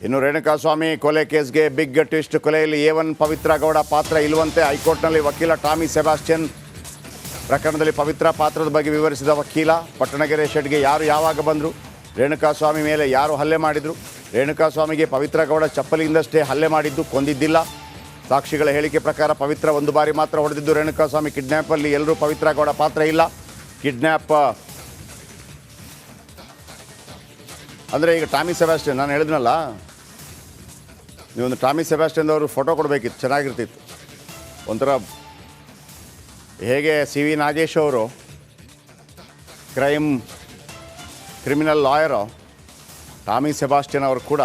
ಇನ್ನು ರೇಣುಕಾಸ್ವಾಮಿ ಕೊಲೆ ಕೇಸ್ಗೆ big twist. ಕೊಲೆಯಲ್ಲಿ A1 Pavithra Gowda ಪಾತ್ರ ಇಲ್ಲವಂತೆ. ಹೈಕೋರ್ಟ್ನಲ್ಲಿ ವಕೀಲ ಟಾಮಿ ಸೆಬಾಸ್ಟಿಯನ್ ಪ್ರಕರಣದಲ್ಲಿ ಪವಿತ್ರ ಪಾತ್ರದ ಬಗ್ಗೆ ವಿವರಿಸಿದ ವಕೀಲ, ಪಟ್ಟಣಗೆರೆ ಶೆಡ್ಗೆ ಯಾರು ಯಾವಾಗ ಬಂದರು, ರೇಣುಕಾಸ್ವಾಮಿ ಮೇಲೆ ಯಾರು ಹಲ್ಲೆ ಮಾಡಿದರು, ರೇಣುಕಾಸ್ವಾಮಿಗೆ ಪವಿತ್ರ ಗೌಡ ಚಪ್ಪಲಿಯಿಂದಷ್ಟೇ ಹಲ್ಲೆ ಮಾಡಿದ್ದು, ಕೊಂದಿದ್ದಿಲ್ಲ. ಸಾಕ್ಷಿಗಳ ಹೇಳಿಕೆ ಪ್ರಕಾರ ಪವಿತ್ರ ಒಂದು ಬಾರಿ ಮಾತ್ರ ಹೊಡೆದಿದ್ದು. ರೇಣುಕಾಸ್ವಾಮಿ ಕಿಡ್ನ್ಯಾಪಲ್ಲಿ ಎಲ್ಲರೂ ಪವಿತ್ರ ಗೌಡ ಪಾತ್ರ ಇಲ್ಲ. ಕಿಡ್ನ್ಯಾಪ್ ಅಂದರೆ ಈಗ ಟಾಮಿ ಸೆಬಾಸ್ಟಿಯನ್, ನಾನು ಹೇಳಿದ್ನಲ್ಲ, ನೀವೊಂದು ಟಾಮಿ ಸೆಬಾಸ್ಟಿಯನ್ ಅವರು ಫೋಟೋ ಕೊಡಬೇಕಿತ್ತು, ಚೆನ್ನಾಗಿರ್ತಿತ್ತು. ಒಂಥರ ಹೇಗೆ CV ನಾಗೇಶ್ ಅವರು ಕ್ರಿಮಿನಲ್ ಲಾಯರು, ಟಾಮಿ ಸೆಬಾಸ್ಟಿಯನ್ ಅವರು ಕೂಡ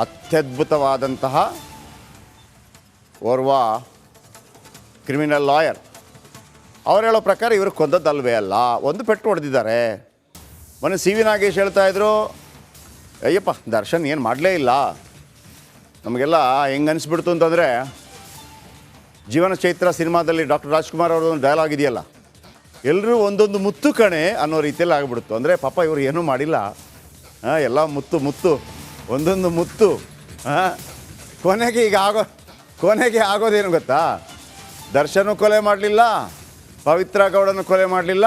ಅತ್ಯದ್ಭುತವಾದಂತಹ ಓರ್ವ ಕ್ರಿಮಿನಲ್ ಲಾಯರ್. ಅವ್ರು ಹೇಳೋ ಪ್ರಕಾರ ಇವರು ಕೊಂದದ್ದಲ್ವೇ ಅಲ್ಲ, ಒಂದು ಪೆಟ್ಟು ಹೊಡೆದಿದ್ದಾರೆ. ಮೊನ್ನೆ CV ನಾಗೇಶ್ ಹೇಳ್ತಾಯಿದ್ರು, ಅಯ್ಯಪ್ಪ ದರ್ಶನ್ ಏನು ಮಾಡಲೇ ಇಲ್ಲ. ನಮಗೆಲ್ಲ ಹೆಂಗೆ ಅನಿಸ್ಬಿಡ್ತು ಅಂತಂದರೆ, ಜೀವನ ಚೈತ್ರ ಸಿನಿಮಾದಲ್ಲಿ ಡಾಕ್ಟರ್ ರಾಜ್ಕುಮಾರ್ ಅವ್ರದ್ದೊಂದು ಡೈಲಾಗ್ ಇದೆಯಲ್ಲ, ಎಲ್ಲರೂ ಒಂದೊಂದು ಮುತ್ತು ಕಣೆ ಅನ್ನೋ ರೀತಿಯಲ್ಲಿ ಆಗಿಬಿಡ್ತು. ಅಂದರೆ ಪಾಪ ಇವರು ಏನೂ ಮಾಡಿಲ್ಲ, ಎಲ್ಲ ಮುತ್ತು ಒಂದೊಂದು ಮುತ್ತು. ಕೊನೆಗೆ ಆಗೋದೇನು ಗೊತ್ತಾ, ದರ್ಶನೂ ಕೊಲೆ ಮಾಡಲಿಲ್ಲ, ಪವಿತ್ರ ಗೌಡನೂ ಕೊಲೆ ಮಾಡಲಿಲ್ಲ,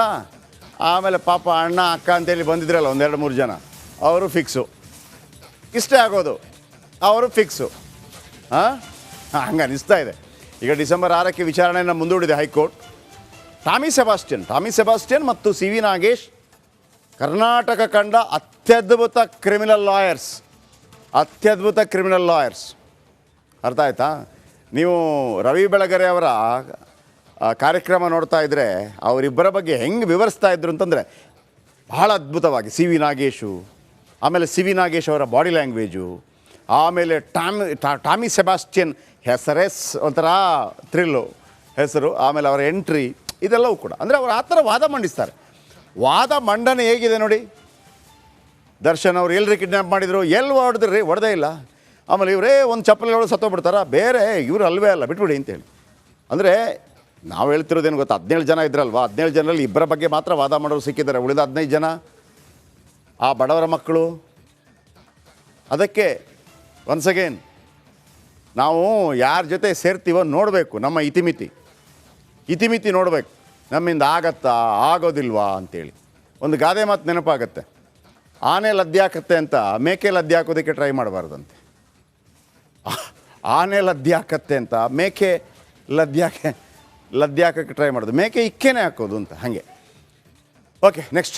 ಆಮೇಲೆ ಪಾಪ ಅಣ್ಣ ಅಕ್ಕ ಅಂತೇಳಿ ಬಂದಿದ್ರಲ್ಲ ಒಂದೆರಡು ಮೂರು ಜನ, ಅವರು ಫಿಕ್ಸು. ಇಷ್ಟೇ ಆಗೋದು, ಅವರು ಫಿಕ್ಸು. ಹಂಗೆ ಅನಿಸ್ತಾ ಇದೆ. ಈಗ ಡಿಸೆಂಬರ್ 6ಕ್ಕೆ ವಿಚಾರಣೆಯನ್ನು ಮುಂದೂಡಿದೆ ಹೈಕೋರ್ಟ್. ಟಾಮಿ ಸೆಬಾಸ್ಟಿಯನ್ ಮತ್ತು CV ನಾಗೇಶ್ ಕರ್ನಾಟಕ ಕಂಡ ಅತ್ಯದ್ಭುತ ಕ್ರಿಮಿನಲ್ ಲಾಯರ್ಸ್. ಅರ್ಥ ಆಯ್ತಾ? ನೀವು ರವಿ ಬೆಳಗೆರೆ ಅವರ ಕಾರ್ಯಕ್ರಮ ನೋಡ್ತಾ ಇದ್ದರೆ ಅವರಿಬ್ಬರ ಬಗ್ಗೆ ಹೆಂಗೆ ವಿವರಿಸ್ತಾ ಇದ್ರು ಅಂತಂದರೆ ಬಹಳ ಅದ್ಭುತವಾಗಿ. CV ನಾಗೇಶು, ಆಮೇಲೆ CV ನಾಗೇಶ್ ಅವರ ಬಾಡಿ ಲ್ಯಾಂಗ್ವೇಜು, ಆಮೇಲೆ ಟಾಮಿ ಸೆಬಾಸ್ಟಿಯನ್ ಹೆಸರೇ ಒಂಥರ ಥ್ರಿಲ್ಲು ಹೆಸರು, ಆಮೇಲೆ ಅವರ ಎಂಟ್ರಿ, ಇದೆಲ್ಲವೂ ಕೂಡ ಅಂದರೆ ಅವರು ಆ ಥರ ವಾದ ಮಂಡಿಸ್ತಾರೆ. ವಾದ ಮಂಡನೆ ಹೇಗಿದೆ ನೋಡಿ. ದರ್ಶನ್ ಅವ್ರು ಎಲ್ಲರೂ ಕಿಡ್ನ್ಯಾಪ್ ಮಾಡಿದರು, ಎಲ್ಲಿ ಹೊಡೆದ್ರಿ, ಹೊಡೆದೇ ಇಲ್ಲ. ಆಮೇಲೆ ಇವರೇ ಒಂದು ಚಪ್ಪಲಿ ಹೊಡೆದು ಸತ್ತೋಗ್ಬಿಡ್ತಾರ, ಬೇರೆ ಇವರು ಅಲ್ವೇ ಅಲ್ಲ, ಬಿಟ್ಬಿಡಿ ಅಂತೇಳಿ. ಅಂದರೆ ನಾವು ಹೇಳ್ತಿರೋದೇನು ಗೊತ್ತಾ, 17 ಜನ ಇದ್ರಲ್ವ, 17 ಜನರಲ್ಲಿ ಇಬ್ಬರ ಬಗ್ಗೆ ಮಾತ್ರ ವಾದ ಮಾಡೋರು ಸಿಕ್ಕಿದ್ದಾರೆ. ಉಳಿದ 15 ಜನ ಆ ಬಡವರ ಮಕ್ಕಳು. ಅದಕ್ಕೆ ಒನ್ಸ್ ಅಗೇನ್ ನಾವು ಯಾರ ಜೊತೆ ಸೇರ್ತೀವೋ ನೋಡಬೇಕು, ನಮ್ಮ ಇತಿಮಿತಿ ನೋಡಬೇಕು, ನಮ್ಮಿಂದ ಆಗತ್ತಾ ಆಗೋದಿಲ್ವಾ ಅಂತೇಳಿ. ಒಂದು ಗಾದೆ ಮಾತು ನೆನಪಾಗತ್ತೆ, ಆನೆ ಲದ್ದೆ ಹಾಕತ್ತೆ ಅಂತ ಮೇಕೆ ಲದ್ದೆ ಹಾಕೋದಕ್ಕೆ ಟ್ರೈ ಮಾಡಬಾರ್ದಂತೆ. ಆನೆ ಲದ್ದೆ ಹಾಕತ್ತೆ ಅಂತ ಮೇಕೆ ಲದ್ದೆ ಹಾಕೋಕ್ಕೆ ಟ್ರೈ ಮಾಡೋದು, ಮೇಕೆ ಇಕ್ಕೇನೆ ಹಾಕೋದು ಅಂತ. ಹಾಗೆ ಓಕೆ, ನೆಕ್ಸ್ಟ್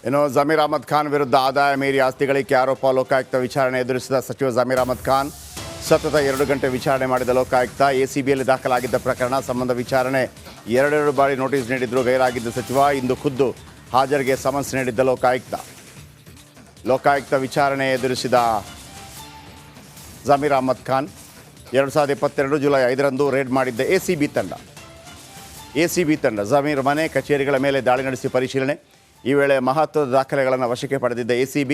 ಏನೋ ಜಮೀರ್ ಅಹಮದ್ ಖಾನ್ ವಿರುದ್ಧ ಆದಾಯ ಮೀರಿ ಆಸ್ತಿ ಗಳಿಕೆ ಆರೋಪ. ಲೋಕಾಯುಕ್ತ ವಿಚಾರಣೆ ಎದುರಿಸಿದ ಸಚಿವ ಜಮೀರ್ ಅಹಮದ್ ಖಾನ್ ಸತತ 2 ಗಂಟೆ ವಿಚಾರಣೆ ಮಾಡಿದ ಲೋಕಾಯುಕ್ತ. ACBಯಲ್ಲಿ ದಾಖಲಾಗಿದ್ದ ಪ್ರಕರಣ ಸಂಬಂಧ ವಿಚಾರಣೆ 2 ಬಾರಿ ನೋಟಿಸ್ ನೀಡಿದ್ರು ಗೈರಾಗಿದ್ದ ಸಚಿವ. ಇಂದು ಖುದ್ದು ಹಾಜರಿಗೆ ಸಮನ್ಸ್ ನೀಡಿದ್ದ ಲೋಕಾಯುಕ್ತ ವಿಚಾರಣೆ ಎದುರಿಸಿದ ಜಮೀರ್ ಅಹಮದ್ ಖಾನ್ 2022 ಜುಲೈ 5ರಂದು ರೇಡ್ ಮಾಡಿದ್ದ ACB ತಂಡ ಜಮೀರ್ ಮನೆ ಕಚೇರಿಗಳ ಮೇಲೆ ದಾಳಿ ನಡೆಸಿ ಪರಿಶೀಲನೆ. ಈ ವೇಳೆ ಮಹತ್ವದ ದಾಖಲೆಗಳನ್ನು ವಶಕ್ಕೆ ಪಡೆದಿದ್ದ ACB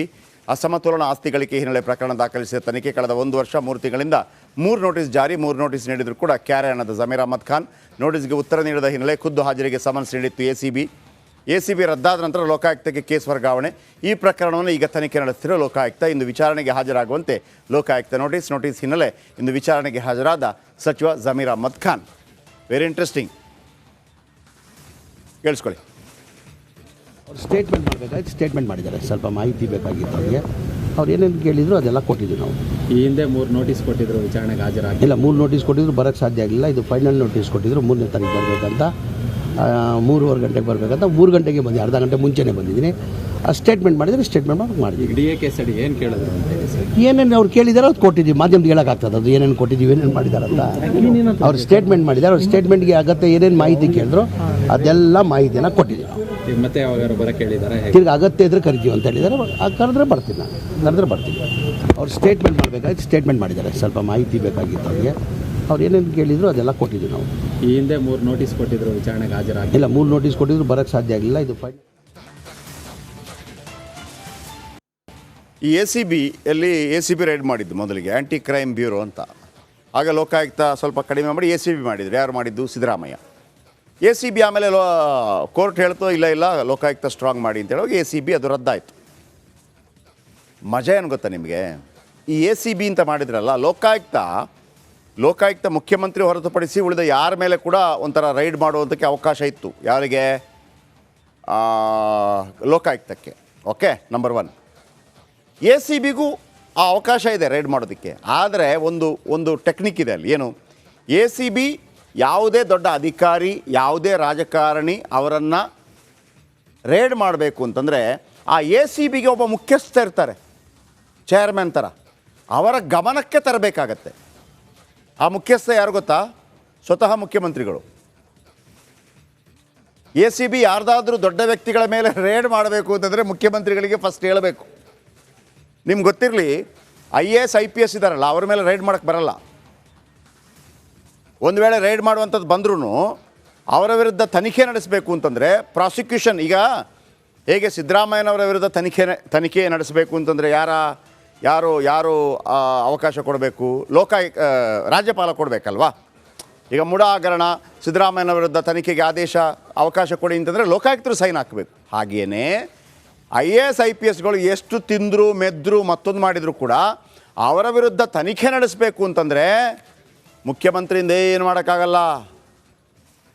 ಅಸಮತೋಲನ ಆಸ್ತಿ ಗಳಿಕೆ ಹಿನ್ನೆಲೆ ಪ್ರಕರಣ ದಾಖಲಿಸಿದ ತನಿಖೆ. ಕಳೆದ 1 ವರ್ಷ 3 ತಿಂಗಳಿಂದ 3 ನೋಟಿಸ್ ಜಾರಿ, 3 ನೋಟಿಸ್ ನೀಡಿದರೂ ಕೂಡ ಕ್ಯಾರೆ ಅನ್ನದ ಜಮೀರ್ ಅಹಮದ್ ಖಾನ್ ನೋಟಿಸ್ಗೆ ಉತ್ತರ ನೀಡದ ಹಿನ್ನೆಲೆ ಖುದ್ದು ಹಾಜರಿಗೆ ಸಮನ್ಸ್ ನೀಡಿತ್ತು ACB ರದ್ದಾದ ನಂತರ ಲೋಕಾಯುಕ್ತಕ್ಕೆ ಕೇಸ್ ವರ್ಗಾವಣೆ. ಈ ಪ್ರಕರಣವನ್ನು ಈಗ ತನಿಖೆ ನಡೆಸುತ್ತಿರುವ ಲೋಕಾಯುಕ್ತ ಇಂದು ವಿಚಾರಣೆಗೆ ಹಾಜರಾಗುವಂತೆ ಲೋಕಾಯುಕ್ತ ನೋಟಿಸ್ ಹಿನ್ನೆಲೆ ಇಂದು ವಿಚಾರಣೆಗೆ ಹಾಜರಾದ ಸಚಿವ ಜಮೀರ್ ಅಹಮದ್ ಖಾನ್. ವೆರಿ ಇಂಟ್ರೆಸ್ಟಿಂಗ್, ಕೇಳಿಸ್ಕೊಳ್ಳಿ. ಅವ್ರು ಸ್ಟೇಟ್ಮೆಂಟ್ ಮಾಡಿದ್ದಾರೆ. ಸ್ವಲ್ಪ ಮಾಹಿತಿ ಬೇಕಾಗಿತ್ತು ಅವ್ರಿಗೆ. ಅವ್ರು ಏನೇನು ಕೇಳಿದ್ರು ಅದೆಲ್ಲ ಕೊಟ್ಟಿದ್ವಿ ನಾವು. ಈ ಹಿಂದೆ 3 ನೋಟಿಸ್ ಕೊಟ್ಟಿದ್ರು, ವಿಚಾರಣೆಗೆ ಹಾಜರಾಗಿ ಇಲ್ಲ. 3 ನೋಟಿಸ್ ಕೊಟ್ಟಿದ್ರು, ಬರೋಕ್ಕೆ ಸಾಧ್ಯ ಆಗಿಲ್ಲ. ಇದು ಫೈನಲ್ ನೋಟಿಸ್ ಕೊಟ್ಟಿದ್ರು, 3ನೇ ತಾರೀಕು ಬರಬೇಕಂತ, 3:15 ಗಂಟೆಗೆ ಬರಬೇಕಂತ. 3 ಗಂಟೆಗೆ ಬಂದು ಅರ್ಧ ಗಂಟೆ ಮುಂಚೆನೇ ಬಂದಿದ್ದೀನಿ. ಸ್ಟೇಟ್ಮೆಂಟ್ ಮಾಡಿದ್ವಿ. DA ಕೇಸ್ ಅಡಿ ಏನು ಕೇಳಿದ್ರು ಅಂತ ಏನೇನು ಅವ್ರು ಕೇಳಿದಾರೆ ಅದು ಕೊಟ್ಟಿದ್ದೀವಿ. ಮಾಧ್ಯಮದಲ್ಲಿ ಹೇಳೋಕ್ಕಾಗ್ತದೆ ಅದು ಏನೇನು ಕೊಟ್ಟಿದ್ದೀವಿ, ಏನೇನು ಮಾಡಿದ್ದಾರೆ ಅಂತ. ಅವ್ರು ಸ್ಟೇಟ್ಮೆಂಟ್ ಮಾಡಿದ್ದಾರೆ. ಅವ್ರ ಸ್ಟೇಟ್ಮೆಂಟ್ಗೆ ಅಗತ್ಯ ಏನೇನು ಮಾಹಿತಿ ಕೇಳಿದ್ರು ಅದೆಲ್ಲ ಮಾಹಿತಿಯನ್ನು ಕೊಟ್ಟಿದ್ದೀವಿ ನಾವು. ಮತ್ತೆ ಯಾವಾಗಾರು ಬರೋಕ್ಕೆ ಹೇಳಿದ್ದಾರೆ, ತಿರ್ಗಿ ಅಗತ್ಯ ಇದ್ರೆ ಕರಿತೀವಿ ಅಂತ ಹೇಳಿದ್ದಾರೆ. ಕರೆದ್ರೆ ಬರ್ತೀನಿ ಅವ್ರು ಸ್ಟೇಟ್ಮೆಂಟ್ ಮಾಡಿದ್ದಾರೆ. ಸ್ವಲ್ಪ ಮಾಹಿತಿ ಬೇಕಾಗಿತ್ತು ಅವ್ರಿಗೆ. ಅವ್ರು ಏನೇನು ಕೇಳಿದ್ರು ಅದೆಲ್ಲ ಕೊಟ್ಟಿದ್ದೀವಿ ನಾವು. ಈ ಹಿಂದೆ 3 ನೋಟಿಸ್ ಕೊಟ್ಟಿದ್ರು, ವಿಚಾರಣೆಗೆ ಹಾಜರಾಗಿ ಇಲ್ಲ. 3 ನೋಟಿಸ್ ಕೊಟ್ಟಿದ್ರು, ಬರೋಕ್ಕೆ ಸಾಧ್ಯ ಆಗಿಲ್ಲ. ಇದು ಈ ACB ರೈಡ್ ಮಾಡಿದ್ದು ಮೊದಲಿಗೆ ಆ್ಯಂಟಿ ಕ್ರೈಮ್ ಬ್ಯೂರೋ ಅಂತ. ಆಗ ಲೋಕಾಯುಕ್ತ ಸ್ವಲ್ಪ ಕಡಿಮೆ ಮಾಡಿ ACB ಮಾಡಿದ್ರು. ಯಾರು ಮಾಡಿದ್ದು? ಸಿದ್ದರಾಮಯ್ಯ. ACB ಆಮೇಲೆ ಕೋರ್ಟ್ ಹೇಳ್ತು ಇಲ್ಲ ಲೋಕಾಯುಕ್ತ ಸ್ಟ್ರಾಂಗ್ ಮಾಡಿ ಅಂತ ಹೇಳುವಾಗ ACB ಅದು ರದ್ದಾಯಿತು. ಮಜಾ ಏನು ಗೊತ್ತಾ ನಿಮಗೆ, ಈ ACB ಅಂತ ಮಾಡಿದ್ರಲ್ಲ, ಲೋಕಾಯುಕ್ತ ಮುಖ್ಯಮಂತ್ರಿ ಹೊರತುಪಡಿಸಿ ಉಳಿದ ಯಾರ ಮೇಲೆ ಕೂಡ ಒಂಥರ ರೈಡ್ ಮಾಡುವಂಥಕ್ಕೆ ಅವಕಾಶ ಇತ್ತು. ಯಾರಿಗೆ? ಲೋಕಾಯುಕ್ತಕ್ಕೆ. Okay, number 1. ACBಗೂ ಆ ಅವಕಾಶ ಇದೆ ರೈಡ್ ಮಾಡೋದಕ್ಕೆ. ಆದರೆ ಒಂದು ಟೆಕ್ನಿಕ್ ಇದೆ ಅಲ್ಲಿ. ಏನು? ACB ಯಾವುದೇ ದೊಡ್ಡ ಅಧಿಕಾರಿ, ಯಾವುದೇ ರಾಜಕಾರಣಿ ಅವರನ್ನು ರೇಡ್ ಮಾಡಬೇಕು ಅಂತಂದರೆ ಆ ACBಗೆ ಒಬ್ಬ ಮುಖ್ಯಸ್ಥ ಇರ್ತಾರೆ, ಚೇರ್ಮನ್ ಥರ. ಅವರ ಗಮನಕ್ಕೆ ತರಬೇಕಾಗತ್ತೆ. ಆ ಮುಖ್ಯಸ್ಥ ಯಾರು ಗೊತ್ತಾ? ಸ್ವತಃ ಮುಖ್ಯಮಂತ್ರಿಗಳು. ACB ಯಾರ್ದಾದ್ರೂ ದೊಡ್ಡ ವ್ಯಕ್ತಿಗಳ ಮೇಲೆ ರೇಡ್ ಮಾಡಬೇಕು ಅಂತಂದರೆ ಮುಖ್ಯಮಂತ್ರಿಗಳಿಗೆ ಫಸ್ಟ್ ಹೇಳಬೇಕು. ನಿಮ್ಗೆ ಗೊತ್ತಿರಲಿ, IAS IPS ಇದ್ದಾರಲ್ಲ, ಅವ್ರ ಮೇಲೆ ರೈಡ್ ಮಾಡೋಕ್ಕೆ ಬರಲ್ಲ. ಒಂದು ವೇಳೆ ರೈಡ್ ಮಾಡುವಂಥದ್ದು ಬಂದ್ರೂ ಅವರ ವಿರುದ್ಧ ತನಿಖೆ ನಡೆಸಬೇಕು ಅಂತಂದರೆ ಪ್ರಾಸಿಕ್ಯೂಷನ್, ಈಗ ಹೇಗೆ ಸಿದ್ದರಾಮಯ್ಯನವರ ವಿರುದ್ಧ ತನಿಖೆ ನಡೆಸಬೇಕು ಅಂತಂದರೆ ಯಾರು ಅವಕಾಶ ಕೊಡಬೇಕು? ರಾಜ್ಯಪಾಲ ಕೊಡಬೇಕಲ್ವಾ? ಈಗ ಮುಡ ಹಗರಣ, ಸಿದ್ದರಾಮಯ್ಯನ ವಿರುದ್ಧ ತನಿಖೆಗೆ ಅವಕಾಶ ಕೊಡಿ ಅಂತಂದರೆ ಲೋಕಾಯುಕ್ತರು ಸೈನ್ ಹಾಕಬೇಕು. ಹಾಗೆಯೇ IAS IPSಗಳು ಎಷ್ಟು ತಿಂದರು ಮೆದ್ರು ಮತ್ತೊಂದು ಮಾಡಿದರೂ ಕೂಡ ಅವರ ವಿರುದ್ಧ ತನಿಖೆ ನಡೆಸಬೇಕು ಅಂತಂದರೆ ಮುಖ್ಯಮಂತ್ರಿಯಿಂದ ಏನು ಮಾಡೋಕ್ಕಾಗಲ್ಲ,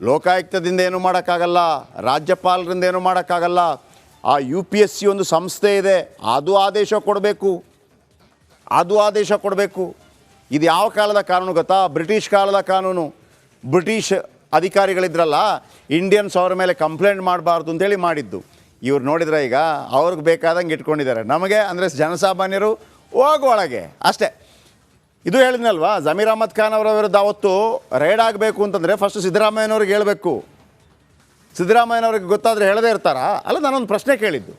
ಲೋಕಾಯುಕ್ತದಿಂದ ಏನು ಮಾಡೋಕ್ಕಾಗಲ್ಲ, ರಾಜ್ಯಪಾಲರಿಂದ ಏನು ಮಾಡೋಕ್ಕಾಗಲ್ಲ. ಆ UPSC ಒಂದು ಸಂಸ್ಥೆ ಇದೆ, ಅದು ಆದೇಶ ಕೊಡಬೇಕು. ಇದು ಯಾವ ಕಾಲದ ಕಾನೂನು ಗೊತ್ತಾ? ಬ್ರಿಟಿಷ್ ಕಾಲದ ಕಾನೂನು. ಬ್ರಿಟಿಷ್ ಅಧಿಕಾರಿಗಳಿದ್ರಲ್ಲ, ಇಂಡಿಯನ್ಸ್ ಅವ್ರ ಮೇಲೆ ಕಂಪ್ಲೇಂಟ್ ಮಾಡಬಾರ್ದು ಅಂತೇಳಿ ಮಾಡಿದ್ದು. ಇವ್ರು ನೋಡಿದ್ರೆ ಈಗ ಅವ್ರಿಗೆ ಬೇಕಾದಂಗೆ ಇಟ್ಕೊಂಡಿದ್ದಾರೆ. ನಮಗೆ ಅಂದರೆ ಜನಸಾಮಾನ್ಯರು ಒಳಗೆ ಅಷ್ಟೇ. ಇದು ಹೇಳಿದ್ನಲ್ವಾ, ಜಮೀರ್ ಅಹ್ಮದ್ ಖಾನ್ ಅವರ ವಿರುದ್ಧ ಅವತ್ತು ರೈಡ್ ಆಗಬೇಕು ಅಂತಂದರೆ ಫಸ್ಟ್ ಸಿದ್ದರಾಮಯ್ಯನವ್ರಿಗೆ ಹೇಳಬೇಕು. ಸಿದ್ದರಾಮಯ್ಯನವ್ರಿಗೆ ಗೊತ್ತಾದರೆ ಹೇಳದೇ ಇರ್ತಾರಾ? ಅಲ್ಲ, ನಾನೊಂದು ಪ್ರಶ್ನೆ ಕೇಳಿದ್ದು,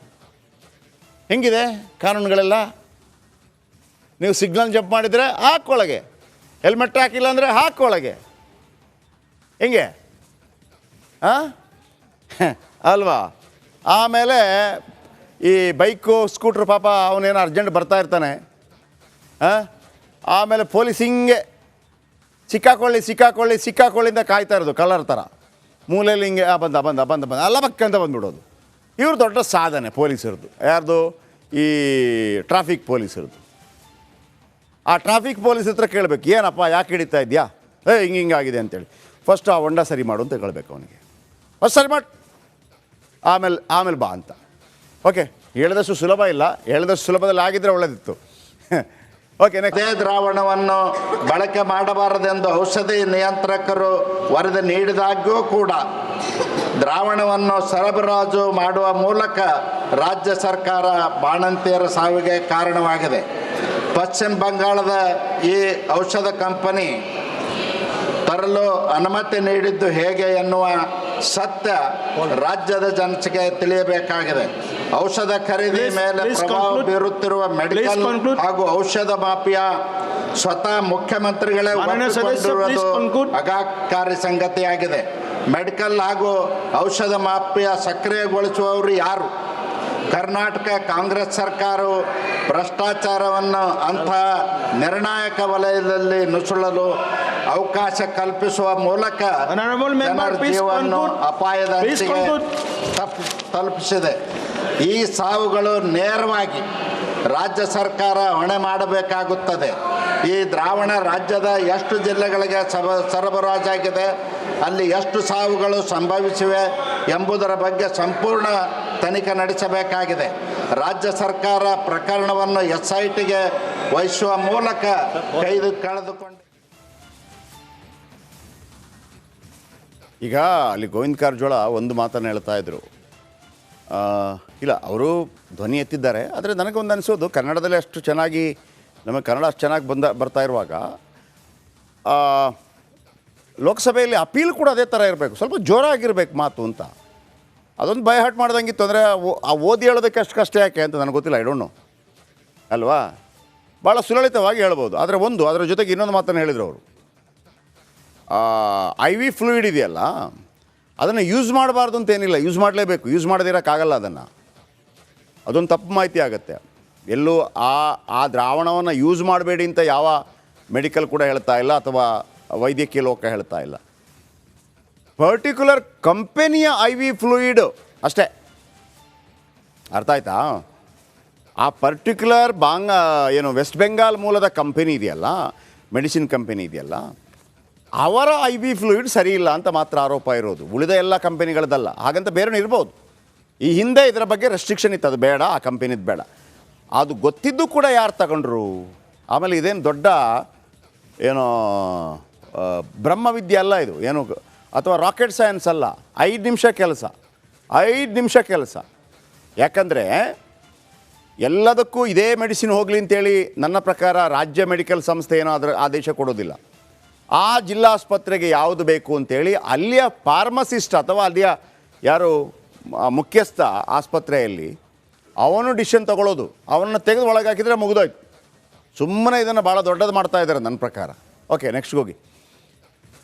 ಹೆಂಗಿದೆ ಕಾನೂನುಗಳೆಲ್ಲ? ನೀವು ಸಿಗ್ನಲ್ ಜಂಪ್ ಮಾಡಿದರೆ ಹಾಕ್ಕೊಳಗೆ, ಹೆಲ್ಮೆಟ್ ಹಾಕಿಲ್ಲ ಅಂದರೆ ಹಾಕ್ಕೊಳಗೆ, ಹೆಂಗೆ ಅಲ್ವಾ? ಆಮೇಲೆ ಈ ಬೈಕು ಸ್ಕೂಟ್ರ್ ಪಾಪ ಅವನೇನೋ ಅರ್ಜೆಂಟ್ ಬರ್ತಾ ಇರ್ತಾನೆ, ಆಮೇಲೆ ಪೊಲೀಸ್ ಹಿಂಗೆ ಸಿಕ್ಕಾಕೊಳ್ಳಿಂದ ಕಾಯ್ತಾ ಇರೋದು ಕಳ್ಳರ ಥರ. ಮೂಲೆಯಲ್ಲಿ ಹಿಂಗೆ ಬಂದ ಅಲ್ಲ ಬಕ್ಕಂತ ಬಂದುಬಿಡೋದು. ಇವ್ರು ದೊಡ್ಡ ಸಾಧನೆ ಪೊಲೀಸರದು. ಯಾರ್ದು? ಈ ಟ್ರಾಫಿಕ್ ಪೊಲೀಸರದು. ಆ ಟ್ರಾಫಿಕ್ ಪೊಲೀಸ್ ಹತ್ರ ಕೇಳಬೇಕು, ಏನಪ್ಪ ಯಾಕೆ ಹಿಡಿತಾ ಇದೆಯಾ? ಹಿಂಗಾಗಿದೆ ಅಂತೇಳಿ. ಫಸ್ಟ್ ಆ ಹೊಂಡ ಸರಿ ಮಾಡು ಅಂತ ಕೇಳಬೇಕು ಅವನಿಗೆ. ಫಸ್ಟ್ ಸರಿ ಮಾಡಿ, ಆಮೇಲೆ ಬಾ ಅಂತ. ಓಕೆ, ಹೇಳಿದಷ್ಟು ಸುಲಭ ಇಲ್ಲ, ಹೇಳಿದಷ್ಟು ಸುಲಭದಲ್ಲಿ ಆಗಿದ್ದರೆ ಒಳ್ಳೆದಿತ್ತು. ಓಕೆ, ಅದೇ ದ್ರಾವಣವನ್ನು ಬಳಕೆ ಮಾಡಬಾರದೆಂದು ಔಷಧಿ ನಿಯಂತ್ರಕರು ವರದಿ ನೀಡಿದಾಗ್ಯೂ ಕೂಡ ದ್ರಾವಣವನ್ನು ಸರಬರಾಜು ಮಾಡುವ ಮೂಲಕ ರಾಜ್ಯ ಸರ್ಕಾರ ಬಾಣಂತಿಯರ ಸಾವಿಗೆ ಕಾರಣವಾಗಿದೆ. ಪಶ್ಚಿಮ ಬಂಗಾಳದ ಈ ಔಷಧ ಕಂಪನಿ ತರಲು ಅನುಮತಿ ನೀಡಿದ್ದು ಹೇಗೆ ಎನ್ನುವ ಸತ್ಯ ರಾಜ್ಯದ ಜನತೆಗೆ ತಿಳಿಯಬೇಕಾಗಿದೆ. ಔಷಧ ಖರೀದಿ ಮೇಲೆ ಪ್ರಭಾವ ಬೀರುತ್ತಿರುವ ಮೆಡಿಕಲ್ ಹಾಗೂ ಔಷಧ ಮಾಫಿಯಾ ಸ್ವತಃ ಮುಖ್ಯಮಂತ್ರಿಗಳೇ ಒಪ್ಪಿಕೊಂಡಿರುವುದು ಆಘಾತಕಾರಿ ಸಂಗತಿಯಾಗಿದೆ. ಮೆಡಿಕಲ್ ಹಾಗೂ ಔಷಧ ಮಾಫಿಯಾ ಸಕ್ರಿಯಗೊಳಿಸುವವರು ಯಾರು? ಕರ್ನಾಟಕ ಕಾಂಗ್ರೆಸ್ ಸರ್ಕಾರವು ಭ್ರಷ್ಟಾಚಾರವನ್ನು ಅಂಥ ನಿರ್ಣಾಯಕ ವಲಯದಲ್ಲಿ ನುಸುಳಲು ಅವಕಾಶ ಕಲ್ಪಿಸುವ ಮೂಲಕ ಜನರ ಜೀವವನ್ನು ಅಪಾಯದ ಅಂಚಿಗೆ ತಲುಪಿಸಿದೆ. ಈ ಸಾವುಗಳು ನೇರವಾಗಿ ರಾಜ್ಯ ಸರ್ಕಾರ ಹೊಣೆ ಮಾಡಬೇಕಾಗುತ್ತದೆ. ಈ ದ್ರಾವಣ ರಾಜ್ಯದ ಎಷ್ಟು ಜಿಲ್ಲೆಗಳಿಗೆ ಸರಬರಾಜಾಗಿದೆ, ಅಲ್ಲಿ ಎಷ್ಟು ಸಾವುಗಳು ಸಂಭವಿಸಿವೆ ಎಂಬುದರ ಬಗ್ಗೆ ಸಂಪೂರ್ಣ ತನಿಖೆ ನಡೆಸಬೇಕಾಗಿದೆ. ರಾಜ್ಯ ಸರ್ಕಾರ ಪ್ರಕರಣವನ್ನು SITಗೆ ವಹಿಸುವ ಮೂಲಕ ಕಳೆದುಕೊಂಡು ಈಗ ಅಲ್ಲಿ ಗೋವಿಂದ ಕಾರಜೋಳ ಒಂದು ಮಾತನ್ನು ಹೇಳ್ತಾ ಇದ್ರು. ಇಲ್ಲ, ಅವರು ಧ್ವನಿ ಎತ್ತಿದ್ದಾರೆ. ಆದರೆ ನನಗೊಂದು ಅನಿಸೋದು, ಕನ್ನಡದಲ್ಲಿ ಅಷ್ಟು ಚೆನ್ನಾಗಿ ನಮಗೆ ಕನ್ನಡ ಅಷ್ಟು ಚೆನ್ನಾಗಿ ಬರ್ತಾ ಇರುವಾಗ ಲೋಕಸಭೆಯಲ್ಲಿ ಅಪೀಲ್ ಕೂಡ ಅದೇ ಥರ ಇರಬೇಕು, ಸ್ವಲ್ಪ ಜೋರಾಗಿರ್ಬೇಕು ಮಾತು ಅಂತ. ಅದೊಂದು ಬೈ ಹಾರ್ಟ್ ಮಾಡ್ದಂಗಿತ್ತು ಅಂದರೆ ಆ ಓದಿ ಹೇಳೋದಕ್ಕೆ ಅಷ್ಟು ಕಷ್ಟ ಯಾಕೆ ಅಂತ ನನಗೆ ಗೊತ್ತಿಲ್ಲ. ಐ ಡೋಂಟ್ ನೋ ಅಲ್ವಾ? ಭಾಳ ಸುಲಲಿತವಾಗಿ ಹೇಳ್ಬೋದು. ಆದರೆ ಅದರ ಜೊತೆಗೆ ಇನ್ನೊಂದು ಮಾತನ್ನು ಹೇಳಿದರು ಅವರು, IV ಫ್ಲೂಯಿಡ್ ಇದೆಯಲ್ಲ, ಅದನ್ನು ಯೂಸ್ ಮಾಡಬಾರ್ದು ಅಂತೇನಿಲ್ಲ, ಯೂಸ್ ಮಾಡಲೇಬೇಕು, ಯೂಸ್ ಮಾಡದಿರೋಕ್ಕಾಗಲ್ಲ. ಅದೊಂದು ತಪ್ಪು ಮಾಹಿತಿ ಆಗುತ್ತೆ. ಎಲ್ಲೂ ಆ ದ್ರಾವಣವನ್ನು ಯೂಸ್ ಮಾಡಬೇಡಿ ಅಂತ ಯಾವ ಮೆಡಿಕಲ್ ಕೂಡ ಹೇಳ್ತಾ ಇಲ್ಲ, ಅಥವಾ ವೈದ್ಯಕೀಯ ಲೋಕ ಹೇಳ್ತಾ ಇಲ್ಲ. ಪರ್ಟಿಕ್ಯುಲರ್ ಕಂಪೆನಿಯ ಐ ವಿ ಫ್ಲೂಯಿಡ್ ಅಷ್ಟೇ. ಅರ್ಥ ಆಯ್ತಾ? ಆ ಪರ್ಟಿಕ್ಯುಲರ್ ಏನು ವೆಸ್ಟ್ ಬೆಂಗಾಲ್ ಮೂಲದ ಕಂಪೆನಿ ಇದೆಯಲ್ಲ, ಮೆಡಿಸಿನ್ ಕಂಪೆನಿ ಇದೆಯಲ್ಲ, ಅವರ ಐ ವಿ ಫ್ಲೂಯಿಡ್ ಸರಿ ಇಲ್ಲ ಅಂತ ಮಾತ್ರ ಆರೋಪ ಇರೋದು, ಉಳಿದ ಎಲ್ಲ ಕಂಪೆನಿಗಳದ್ದಲ್ಲ. ಹಾಗಂತ ಬೇರೆ ಇರ್ಬೋದು. ಈ ಹಿಂದೆ ಇದರ ಬಗ್ಗೆ ರೆಸ್ಟ್ರಿಕ್ಷನ್ ಇತ್ತು, ಅದು ಬೇಡ, ಆ ಕಂಪೆನಿದು ಬೇಡ. ಅದು ಗೊತ್ತಿದ್ದು ಕೂಡ ಯಾರು ತಗೊಂಡ್ರು? ಆಮೇಲೆ ಇದೇನು ದೊಡ್ಡ ಏನೋ ಬ್ರಹ್ಮವಿದ್ಯೆ ಅಲ್ಲ ಇದು, ಏನು ಅಥವಾ ರಾಕೆಟ್ ಸೈನ್ಸ್ ಅಲ್ಲ. 5 ನಿಮಿಷ ಕೆಲಸ. ಯಾಕಂದರೆ ಎಲ್ಲದಕ್ಕೂ ಇದೇ ಮೆಡಿಸಿನ್ ಹೋಗಲಿ ಅಂತೇಳಿ ನನ್ನ ಪ್ರಕಾರ ರಾಜ್ಯ ಮೆಡಿಕಲ್ ಸಂಸ್ಥೆ ಏನೋ ಅದರ ಆದೇಶ ಕೊಡೋದಿಲ್ಲ. ಆ ಜಿಲ್ಲಾಸ್ಪತ್ರೆಗೆ ಯಾವುದು ಬೇಕು ಅಂತೇಳಿ ಅಲ್ಲಿಯ ಫಾರ್ಮಸಿಸ್ಟ್ ಅಥವಾ ಅಲ್ಲಿಯ ಯಾರು ಮುಖ್ಯಸ್ಥ ಆಸ್ಪತ್ರೆಯಲ್ಲಿ ಅವನು ಡಿಸಿಷನ್ ತಗೊಳ್ಳೋದು. ಅವನನ್ನು ತೆಗೆದು ಒಳಗೆ ಹಾಕಿದರೆ ಮುಗಿದೋಯ್ತು. ಸುಮ್ಮನೆ ಇದನ್ನು ಭಾಳ ದೊಡ್ಡದು ಮಾಡ್ತಾ ಇದ್ದಾರೆ ನನ್ನ ಪ್ರಕಾರ. ಓಕೆ, ನೆಕ್ಸ್ಟ್ ಹೋಗಿ.